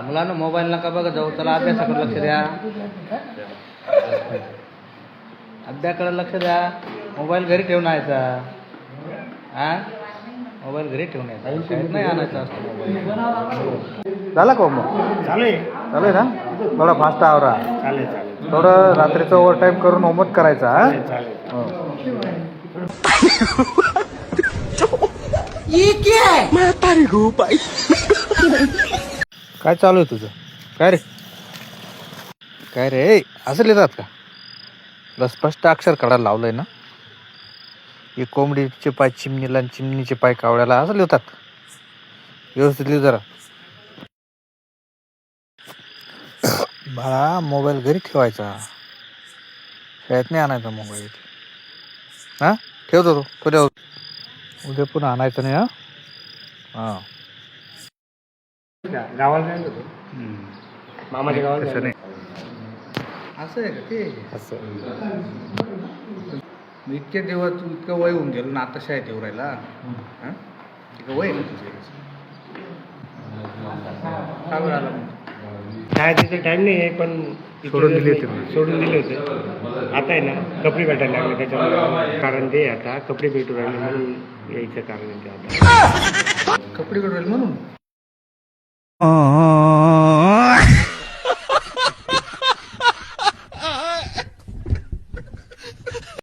मुलांना मोबाईल नका बघा जाऊ, त्याला अभ्यासाकडे लक्ष द्या. अभ्यासाकडे लक्ष द्या. मोबाईल घरी ठेवून यायचा. हा, मोबाईल घरी ठेवून यायचा, शाळेत नाही आणायचा असतो मोबाईल. झाला का मग? चालेल चालेल ना, थोडा फास्ट आवरा. चालेल चालेल थोडं रात्रीचं ओव्हर टाईम करून होमवर्क करायचा. हा, काय चालू आहे तुझं? काय रे असं लिहितात का? तुला स्पष्ट अक्षर काढायला लावलंय ना. हे कोंबडीचे पाय चिमणीला आणि चिमणीचे पाय कावड्याला असं लिहितात. व्यवस्थित लिह जरा. बाळा मोबाईल घरी ठेवायचा, शाळेत नाही आणायचा मोबाईल. हा, ठेवतो तो उद्या पुन्हा आणायचं नाही. हा, गावाला जायचं होतं, मामाच्या गावाला तसं जायचं. नाही. असं आहे का ते? असं इतके दिवस इतकं वय होऊन गेलं ना, आता शाळेत येऊ राहिला. हा, इतकं वय आहे ना तुझं? का बरं आला मग? काय तिथे टाइम नाही आहे, पण सोडून दिले होते मी. सोडून दिले होते. आता आहे ना कपडे भेटायला लागले, त्याच्यामुळे कारण ते आता कपडे भेटू राहिले म्हणून यायचं कारण आहे ते आता. कपडे कडवेल म्हणून.